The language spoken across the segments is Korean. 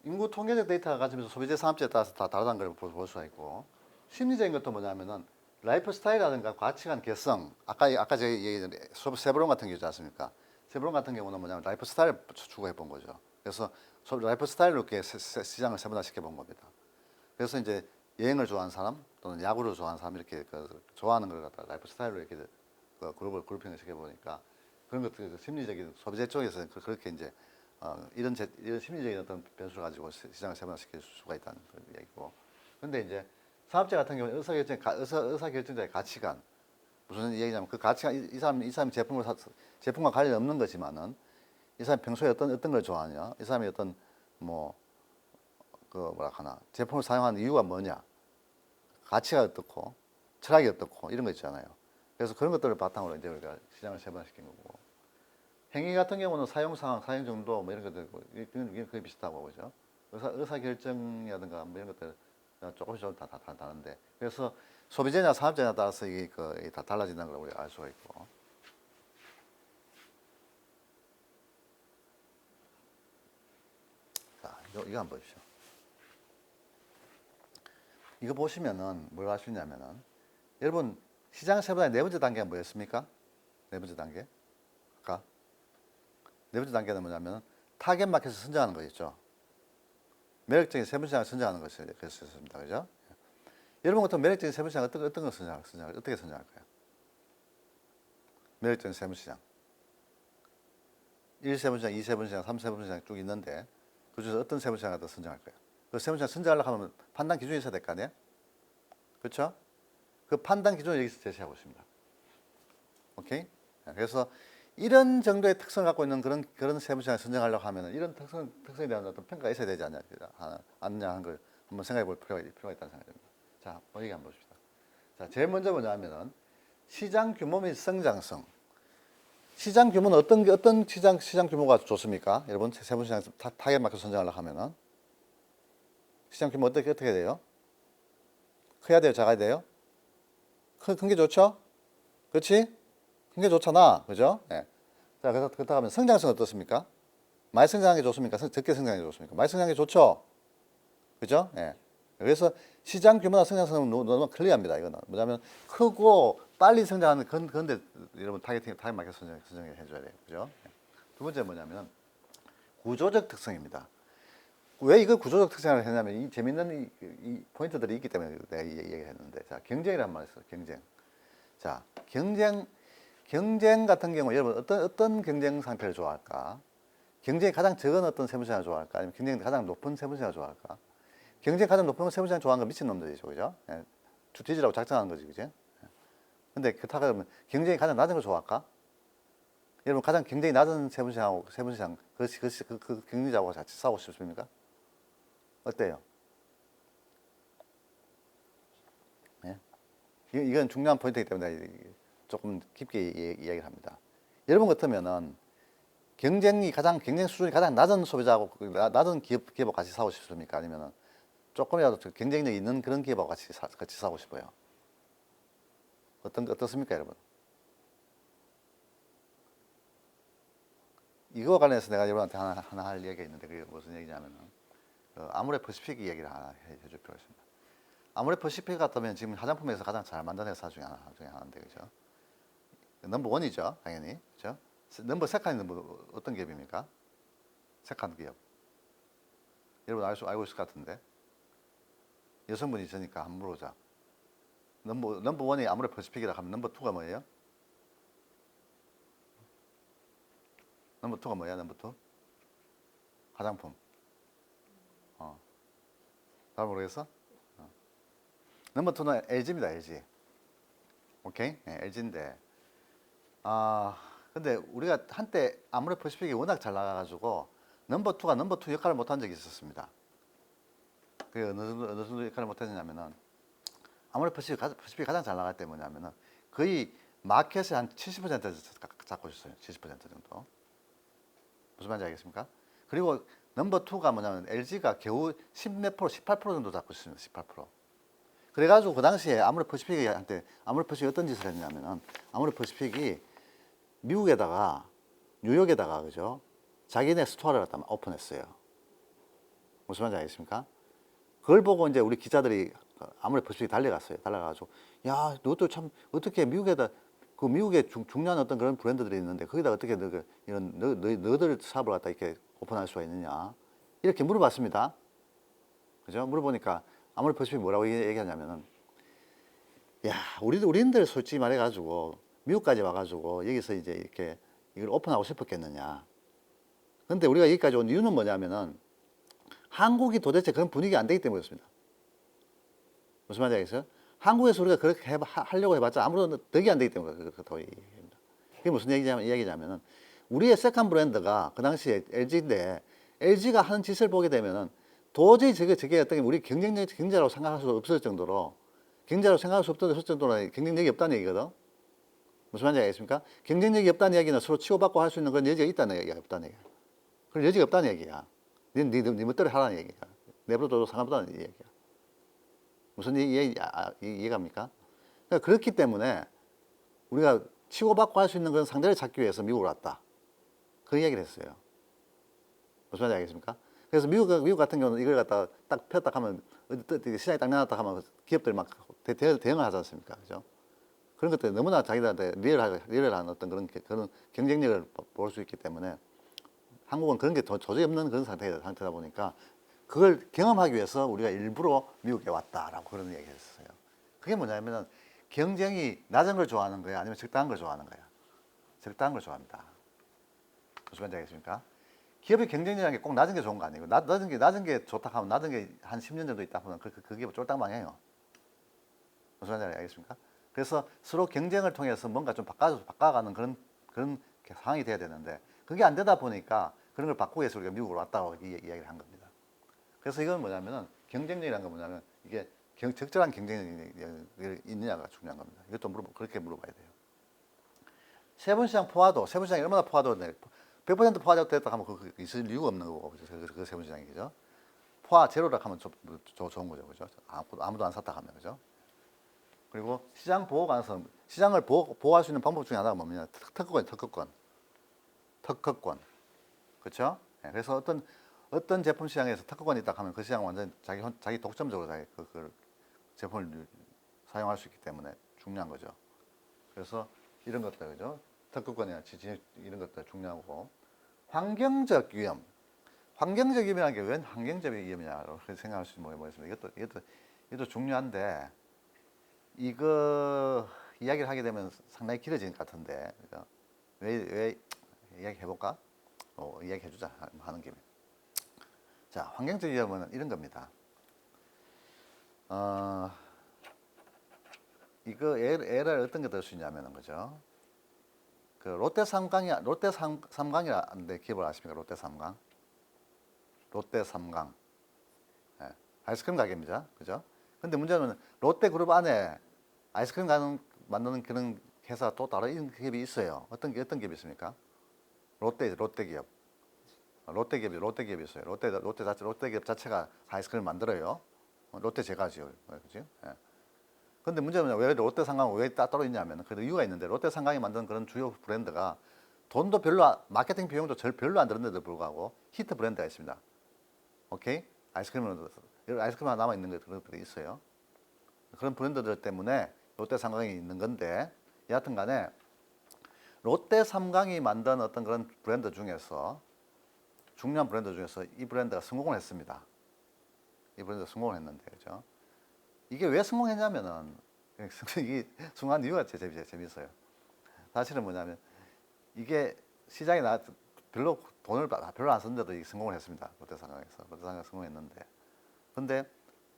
인구 통계적 데이터가 가지면서 소비재 산업재에 따라서 다 다르다는 걸 볼 수가 있고, 심리적인 것도 뭐냐면은 라이프 스타일이라든가 가치관 개성, 아까 제가 얘기했던 세브론 같은 게 있지 않습니까? 세브론 같은 경우는 뭐냐면 라이프 스타일을 추구해 본 거죠. 그래서 라이프 스타일로 이렇게 시장을 세분화시켜 본 겁니다. 그래서 이제 여행을 좋아하는 사람 또는 야구를 좋아하는 사람 이렇게 좋아하는 걸 갖다 라이프 스타일로 이렇게 그룹을 그룹핑을 시켜 보니까 그런 것들 심리적인 소비재 쪽에서는 그렇게 이제 이런 심리적인 어떤 변수를 가지고 시장을 세분화시킬 수가 있다는 그런 얘기고. 그런데 이제 사업자 같은 경우는 의사결정자의 가치관, 무슨 얘기냐면 그 가치관 이 사람이 제품과 관련 없는 거지만은 이 사람이 평소에 어떤 걸 좋아하냐, 이 사람이 어떤 뭐 그 뭐라 하나 제품을 사용하는 이유가 뭐냐, 가치가 어떻고 철학이 어떻고 이런 거 있잖아요. 그래서 그런 것들을 바탕으로 이제 우리가 시장을 세분화시킨 거고, 행위 같은 경우는 사용 상황, 사용 정도 뭐 이런 것들 이게 거의 비슷하고 그죠. 의사 결정이라든가 뭐 이런 것들 조금씩 좀 다 다른데, 그래서 소비재냐 산업재냐에 따라서 이게 다 달라진다는 걸 우리가 알 수가 있고. 자, 이거 한번 보십시오. 이거 보시면은 뭘 알 수 있냐면은, 여러분 시장 세분화의 네 번째 단계가 뭐였습니까? 네 번째 단계. 아까 네 번째 단계는 뭐냐면 타겟 마켓을 선정하는 거겠죠. 매력적인 세분시장을 선정하는 것이었습니다. 그죠? 여러분 같은 매력적인 세분시장 어떤 걸 어떻게 선정할까요? 매력적인 세분시장. 1세분시장, 2세분시장, 3세분시장 쭉 있는데 그중에서 어떤 세분시장을 더 선정할까요? 그 세분시장 선정하려고 하면 판단 기준이 있어야 될 거 아니에요? 그렇죠? 그 판단 기준을 여기서 제시하고 있습니다. 오케이? 그래서 이런 정도의 특성을 갖고 있는 그런 세분시장을 선정하려고 하면 이런 특성에 대한 어떤 평가가 있어야 되지 않느냐 하는 걸 한번 생각해 볼 필요가 있다는 생각이 듭니다. 자, 여기 한번 봅시다. 자, 제일 먼저 뭐냐면은 시장 규모 및 성장성. 시장 규모는 어떤 시장 규모가 좋습니까? 여러분, 세분시장 타겟 마켓 선정하려고 하면은 시장 규모 어떻게 돼요? 커야 돼요? 작아야 돼요? 큰 게 좋죠? 그렇지? 큰 게 좋잖아. 그죠? 예. 자, 그래서 그렇다고 하면 성장성 어떻습니까? 많이 성장하는 게 좋습니까? 적게 성장하는 게 좋습니까? 많이 성장하는 게 좋죠? 그죠? 예. 그래서 시장 규모나 성장성은 너무 클리어합니다. 이거는. 뭐냐면 크고 빨리 성장하는 그런데 여러분 타겟 마켓 선정해 줘야 돼요. 그죠? 예. 두 번째 뭐냐면 구조적 특성입니다. 왜 이걸 구조적 특성을 했냐면 이 재밌는 이 포인트들이 있기 때문에 내가 이 얘기를 했는데, 자, 경쟁이란 말이 있어요. 경쟁. 자, 경쟁 같은 경우 여러분 어떤 경쟁 상태를 좋아할까? 경쟁이 가장 적은 어떤 세무시장을 좋아할까? 아니면 경쟁이 가장 높은 세무시장을 좋아할까? 경쟁이 가장 높은 세무시장 좋아하는 건 미친놈들이죠. 그죠? 예. 뒤지라고 작정하는 거지. 그죠? 근데 그렇다고 하면 경쟁이 가장 낮은 걸 좋아할까? 여러분 가장 경쟁이 낮은 세무시장 그 경쟁자하고 같이 싸우고 싶습니까? 어때요? 예? 이건 중요한 포인트이기 때문에 조금 깊게 이야기를 합니다. 여러분 같으면은 경쟁 수준이 가장 낮은 소비자하고 낮은 기업하고 같이 싸우고 싶습니까? 아니면은 조금이라도 경쟁력이 있는 그런 기업하고 같이 싸우고 싶어요. 어떻습니까, 여러분? 이거와 관련해서 내가 여러분한테 하나 할 얘기가 있는데 그게 무슨 얘기냐면은 아모레 퍼시픽 이야기를 하나 해줄 필요가 있습니다. 아모레 퍼시픽 같다면 지금 화장품에서 가장 잘 만든 회사 중에 하나인데, 그죠? 넘버 원이죠, 당연히. 그죠? 넘버 세컨이 어떤 기업입니까? 세컨 기업. 여러분 알고 있을 것 같은데. 여성분이 있으니까 한번 물어보자. 넘버 원이 아모레 퍼시픽이라 하면 넘버 투가 뭐예요? 넘버 투가 뭐야, 넘버 투? 화장품. 잘 모르겠어? 넘버 투는 LG입니다, LG. 오케이? 네, LG인데. 근데 우리가 한때 아모레 퍼시픽이 워낙 잘 나가가지고 넘버 투 역할을 못한 적이 있었습니다. 그게 어느 정도 역할을 못했냐면은 아모레 퍼시픽이 가장 잘 나갈 때 뭐냐면은 거의 마켓의 한 70%를 잡고 있었어요. 70% 정도. 무슨 말인지 알겠습니까? 그리고 넘버 투가 뭐냐면 LG가 겨우 10몇 프로, 18% 정도 잡고 있습니다. 18%. 그래가지고 그 당시에 아모레 퍼시픽이 어떤 짓을 했냐면은 아모레 퍼시픽이 미국에다가 뉴욕에다가 그죠? 자기네 스토어를 갖다 오픈했어요. 무슨 말인지 알겠습니까? 그걸 보고 이제 우리 기자들이 아무래도 벌써 달려갔어요. 달려가지고 야, 너도 참 어떻게 미국에다 그 미국에 중요한 어떤 그런 브랜드들이 있는데 거기다 어떻게 이런 너들 사업을 갖다 이렇게 오픈할 수가 있느냐 이렇게 물어봤습니다. 그죠? 물어보니까 아무래도 벌써 뭐라고 얘기하냐면은 야, 우리들 솔직히 말해가지고 미국까지 와가지고 여기서 이제 이렇게 이걸 오픈하고 싶었겠느냐. 근데 우리가 여기까지 온 이유는 뭐냐면은 한국이 도대체 그런 분위기가 안 되기 때문이었습니다. 무슨 말인지 알겠어요? 한국에서 우리가 그렇게 하려고 해봤자 아무런 덕이 안 되기 때문에 그렇다고 얘기합니다. 그게 무슨 이야기냐면은 우리의 세컨 브랜드가 그 당시에 LG인데 LG가 하는 짓을 보게 되면은 도저히 저게 어떻게 우리 경쟁자라고 생각할 수 없을 정도로 경쟁자라고 생각할 수 없을 정도로 경쟁력이 없다는 얘기거든. 무슨 말인지 알겠습니까? 경쟁력이 없다는 얘기는 서로 치고받고 할 수 있는 그런 여지가 있다는 얘기가 없다는 얘기야. 그런 여지가 없다는 얘기야. 네 멋대로 하라는 얘기야. 내버려둬도 상관없다는 얘기야. 무슨 이해갑니까? 그러니까 그렇기 때문에 우리가 치고받고 할 수 있는 그런 상대를 찾기 위해서 미국으로 왔다. 그 이야기를 했어요. 무슨 말인지 알겠습니까? 그래서 미국 같은 경우는 이걸 갖다가 딱 폈다 하면 시장에 딱 내놨다 하면 기업들이 막 대응을 하지 않습니까? 그죠? 그런 것들 너무나 자기들한테 리얼한 어떤 그런 경쟁력을 볼 수 있기 때문에 한국은 그런 게 도저히 없는 그런 상태다 보니까 그걸 경험하기 위해서 우리가 일부러 미국에 왔다라고 그런 얘기를 했어요. 그게 뭐냐면은 경쟁이 낮은 걸 좋아하는 거야? 아니면 적당한 걸 좋아하는 거야? 적당한 걸 좋아합니다. 무슨 말인지 알겠습니까? 기업의 경쟁력이라는 게 꼭 낮은 게 좋은 거 아니고 낮은 게 좋다 하면 낮은 게 한 10년 정도 있다 보면 그게 쫄딱망해요. 무슨 말인지 알겠습니까? 그래서 서로 경쟁을 통해서 뭔가 좀 바꿔가는 그런 상황이 돼야 되는데 그게 안 되다 보니까 그런 걸 바꾸기 위해서 우리가 미국으로 왔다고 이야기를 한 겁니다. 그래서 이건 뭐냐면은 경쟁력이라는 건 뭐냐면 이게 적절한 경쟁력이 있느냐가 중요한 겁니다. 이것도 그렇게 물어봐야 돼요. 세분시장 세분시장이 얼마나 포화도 100% 포화됐다 하면 있을 이유가 없는 거고 그 세분시장이죠. 포화 제로라 하면 좋은 거죠, 그죠? 아무도 안 샀다 하면 그죠? 그리고 시장 보호 가능성, 시장을 보호할 수 있는 방법 중에 하나가 뭐냐? 특허권. 그렇죠? 네, 그래서 어떤 제품 시장에서 특허권이 있다 하면 그 시장 완전 자기 독점적으로 그 제품을 사용할 수 있기 때문에 중요한 거죠. 그래서 이런 것들 그죠? 특허권이나 이런 것들 중요하고 환경적 위험. 환경적 위험이라는 게 왜 환경적 위험이냐고 생각할 수 있는 뭐 있습니다. 이것도 중요한데 이거 이야기를 하게 되면 상당히 길어지는 것 같은데 그죠? 왜 이야기 해볼까? 이야기 해주자 하는 김에. 자, 환경적 위험은 이런 겁니다. 이거 예를 어떤 게 들 수 있냐면은 그죠? 그 롯데삼강이라는데 기업을 아십니까? 롯데삼강. 예, 아이스크림 가게입니다. 그죠? 근데 문제는 롯데그룹 안에 아이스크림 만드는 그런 회사 또 다른 기업이 있어요. 어떤 기업이 있습니까? 롯데기업. 롯데기업이 있어요. 롯데기업 자체가 아이스크림을 만들어요. 롯데제과지요. 그지? 예. 근데 문제는 왜 롯데상강은 왜 따로 있냐면 그 이유가 있는데 롯데상강이 만든 그런 주요 브랜드가 돈도 마케팅 비용도 별로 안 드는데도 불구하고 히트 브랜드가 있습니다. 오케이? 아이스크림 하나 남아있는 그런 것들이 있어요. 그런 브랜드들 때문에 롯데삼강이 있는 건데 여하튼 간에 롯데삼강이 만든 어떤 그런 브랜드 중에서 중요한 브랜드 중에서 이 브랜드가 성공을 했습니다. 이 브랜드가 성공을 했는데 그죠? 이게 왜 성공했냐면은 이게 성공한 이유가 재밌어요. 사실은 뭐냐면 이게 시장에 별로 돈을 별로 안 썼는데도 성공을 했습니다. 롯데상강이 성공했는데 근데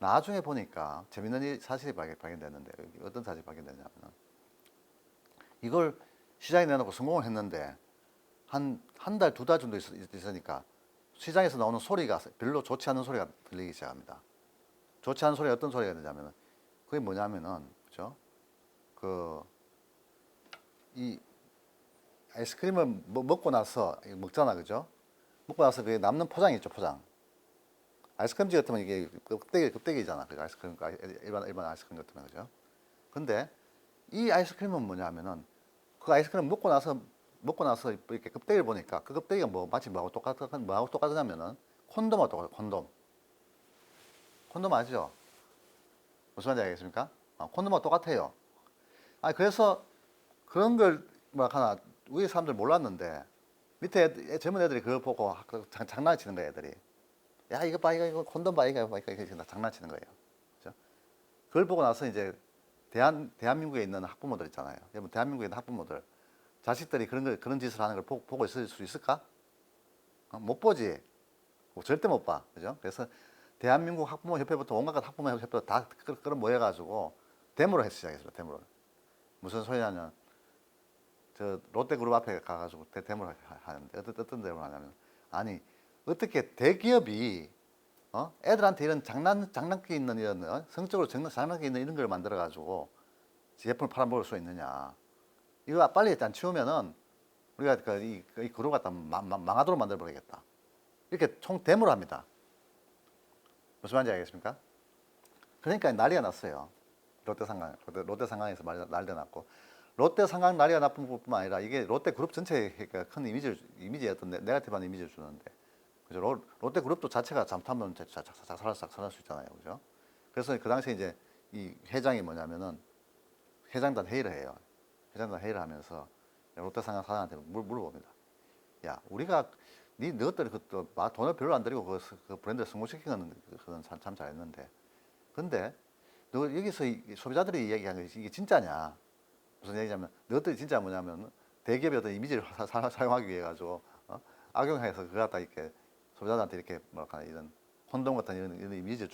나중에 보니까 재밌는 사실이 발견됐는데 어떤 사실이 발견됐냐면 이걸 시장에 내놓고 성공을 했는데 한 달, 2달 정도 있으니까 시장에서 나오는 소리가 별로 좋지 않은 소리가 들리기 시작합니다. 좋지 않은 소리가 어떤 소리가 되냐면은 그게 뭐냐면은 그죠? 이 아이스크림을 먹고 나서 먹잖아, 그죠? 먹고 나서 그 남는 포장이 있죠, 포장. 아이스크림지 같으면 이게 껍데기잖아, 그 아이스크림, 일반 아이스크림 같으면 그죠? 근데 이 아이스크림은 뭐냐면은 그 아이스크림 먹고 나서 이렇게 껍데기를 보니까 그 껍데기가 마치 뭐하고 똑같으냐면은 콘돔하고 똑같아, 콘돔. 콘돔 아시죠? 무슨 말인지 알겠습니까? 콘돔하고 똑같아요. 그래서 그런 걸 뭐랄까나 우리 사람들 몰랐는데 밑에 젊은 애들이 그걸 보고 장난치는 거예요, 애들이. 야, 이거 봐, 이거 콘돔 봐, 이거 봐, 이거 장난치는 거예요. 그죠? 그걸 보고 나서 이제 대한민국에 있는 학부모들 있잖아요. 여러분, 대한민국에 있는 학부모들 자식들이 그런 짓을 하는 걸 보고 있을 수 있을까? 못 보지. 절대 못 봐. 그죠? 그래서 대한민국 학부모 협회부터 온갖 학부모 협회부터 다 끌어 모여가지고 데모를 했기 시작했어요. 데모를. 무슨 소리냐면 저 롯데그룹 앞에 가가지고 데모를 하는데 어떤 데모를 하냐면 아니 어떻게 대기업이 애들한테 이런 장난기 있는 이런 성적으로 장난기 있는 이런 걸 만들어 가지고 제품을 팔아먹을 수 있느냐. 이거 빨리 일단 치우면은 우리가 이 그룹 갖다 망하도록 만들어 버리겠다. 이렇게 총 데모를 합니다. 무슨 말인지 알겠습니까? 그러니까 난리가 났어요. 롯데상강에서 난리가 났고 롯데상강 난리가 나쁜 것뿐만 아니라 이게 롯데그룹 전체에 큰 이미지의 어떤 네거티브한 이미지를 주는데 그죠? 롯데그룹도 자체가 잘못하면 자살할 수 있잖아요. 그죠? 그래서 그 당시에 이제 이 회장이 뭐냐면은 회장단 회의를 해요. 회장단 회의를 하면서 롯데상강 사장한테 물어봅니다. 야, 우리가 너희들이 돈을 별로 안 들이고 그 브랜드를 성공시키는 그건 참 잘했는데 근데 너 여기서 소비자들이 얘기하는 게 이게 진짜냐? 무슨 얘기냐면 너희들이 진짜 뭐냐면 대기업의 어떤 이미지를 사용하기 위해 가지고 악용해서 그거 갖다 이렇게 소비자들한테 이렇게 뭐랄까 이런 혼동 같은 이런 이미지를